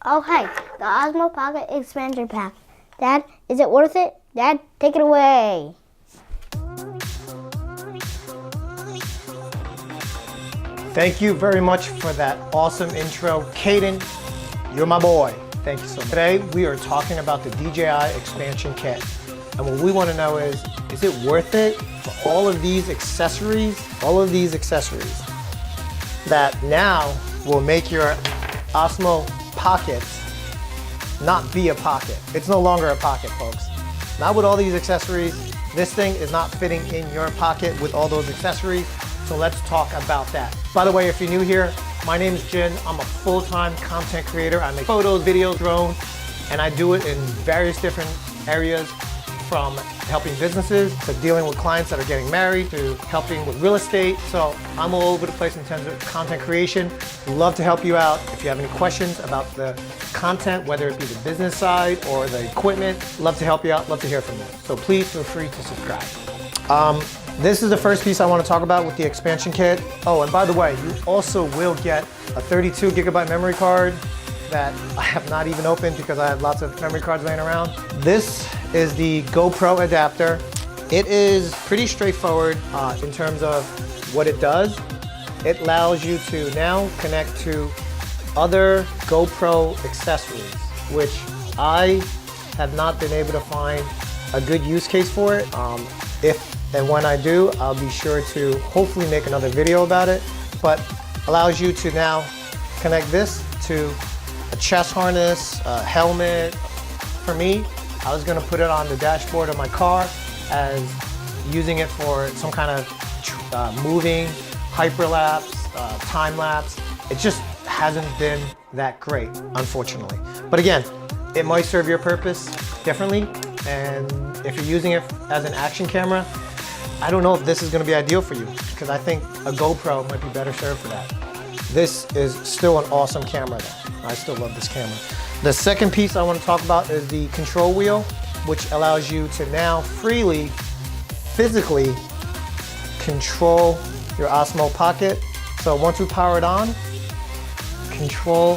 Oh, hey, the Osmo Pocket Expansion Pack. Dad, is it worth it? Dad, take it away. Thank you very much for that awesome intro. Caden, you're my boy. Thank you so much. Today, we are talking about the DJI Expansion Kit. And what we want to know is it worth it for all of these accessories that now will make your Osmo Pocket not be a pocket. It's no longer a pocket, folks. Not with all these accessories. This thing is not fitting in your pocket with all those accessories. So let's talk about that. By the way, if you're new here, my name is Jin. I'm a full-time content creator. I make photos, videos, drone, and I do it in various different areas, from helping businesses to dealing with clients that are getting married to helping with real estate. So I'm all over the place in terms of content creation. Love to help you out. If you have any questions about the content, whether it be the business side or the equipment, love to help you out, love to hear from you. So please feel free to subscribe. This is the first piece I want to talk about with the expansion kit. Oh, and by the way, you also will get a 32 gigabyte memory card that I have not even opened because I have lots of memory cards laying around. This is the GoPro adapter. It is pretty straightforward in terms of what it does. It allows you to now connect to other GoPro accessories, which I have not been able to find a good use case for it. If and when I do, I'll be sure to hopefully make another video about it, but allows you to now connect this to a chest harness, a helmet. For me, I was gonna put it on the dashboard of my car as using it for some kind of moving, hyperlapse, time lapse. It just hasn't been that great, unfortunately. But again, it might serve your purpose differently. And if you're using it as an action camera, I don't know if this is gonna be ideal for you, because I think a GoPro might be better served for that. This is still an awesome camera though. I still love this camera. The second piece I want to talk about is the control wheel, which allows you to now freely, physically control your Osmo Pocket. So once we power it on, control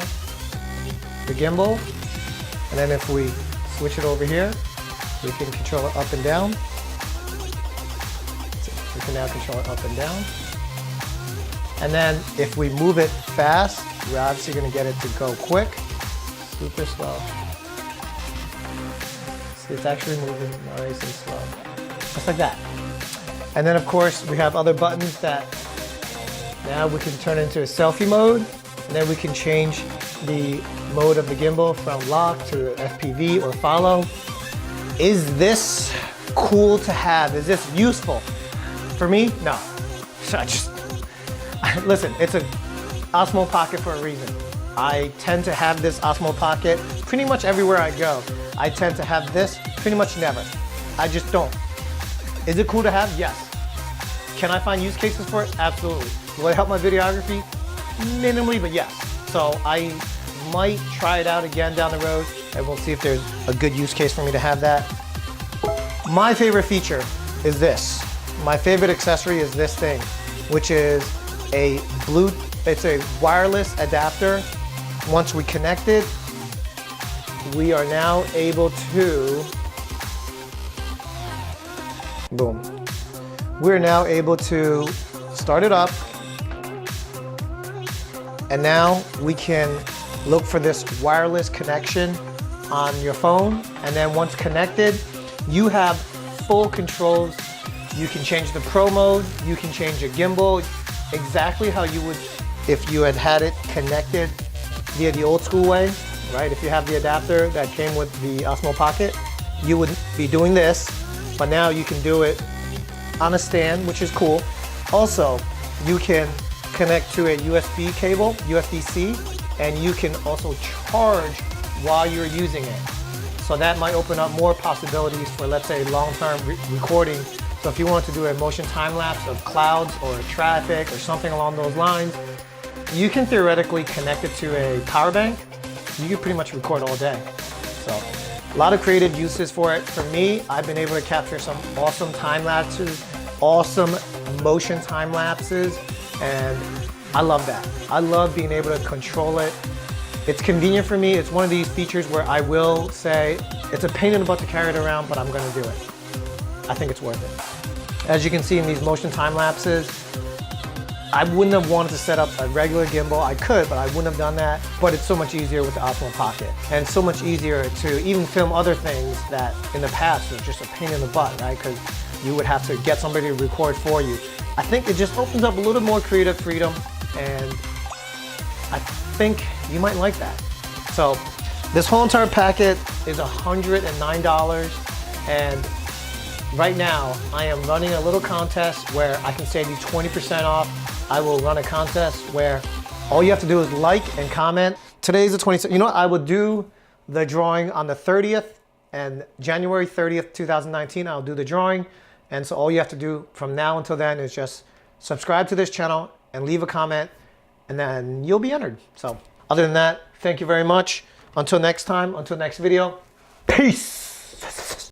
the gimbal. And then if we switch it over here, we can control it up and down. We can now control it up and down. And then if we move it fast, we're obviously going to get it to go quick, super slow. See, it's actually moving nice and slow, just like that. And then of course we have other buttons that now we can turn into a selfie mode, and then we can change the mode of the gimbal from lock to FPV or follow. Is this cool to have? Is this useful? For me, no. Listen, it's a Osmo Pocket for a reason. I tend to have this Osmo Pocket pretty much everywhere I go. I tend to have this pretty much never. I just don't. Is it cool to have? Yes. Can I find use cases for it? Absolutely. Will it help my videography? Minimally, but yes. So I might try it out again down the road, and we'll see if there's a good use case for me to have that. My favorite feature is this. My favorite accessory is this thing, which is it's a wireless adapter. Once we connect it, we are now able to, boom. We're now able to start it up, and now we can look for this wireless connection on your phone, and then once connected, you have full controls. You can change the pro mode, you can change your gimbal, exactly how you would if you had it connected via the old school way, right? If you have the adapter that came with the Osmo Pocket, you would be doing this, but now you can do it on a stand, which is cool. Also, you can connect to a USB cable, USB-C, and you can also charge while you're using it. So that might open up more possibilities for, let's say, long-term recording. So if you want to do a motion time lapse of clouds or traffic or something along those lines, you can theoretically connect it to a power bank. You can pretty much record all day. So a lot of creative uses for it. For me, I've been able to capture some awesome time lapses, awesome motion time lapses, and I love that. I love being able to control it It's convenient for me. It's one of these features where I will say, it's a pain in the butt to carry it around, but I'm gonna do it. I think it's worth it. As you can see in these motion time lapses, I wouldn't have wanted to set up a regular gimbal. I could, but I wouldn't have done that. But it's so much easier with the Osmo Pocket. And so much easier to even film other things that in the past was just a pain in the butt, right? Because you would have to get somebody to record for you. I think it just opens up a little more creative freedom, and I think you might like that. So this whole entire packet is $109, and right now I am running a little contest where I can save you 20% off. I will run a contest where all you have to do is like and comment. Today's the 26th. You know what? I will do the drawing on the 30th, and January 30th, 2019, I'll do the drawing. And so all you have to do from now until then is just subscribe to this channel and leave a comment, and then you'll be entered. So other than that, thank you very much. Until next time, until next video, peace.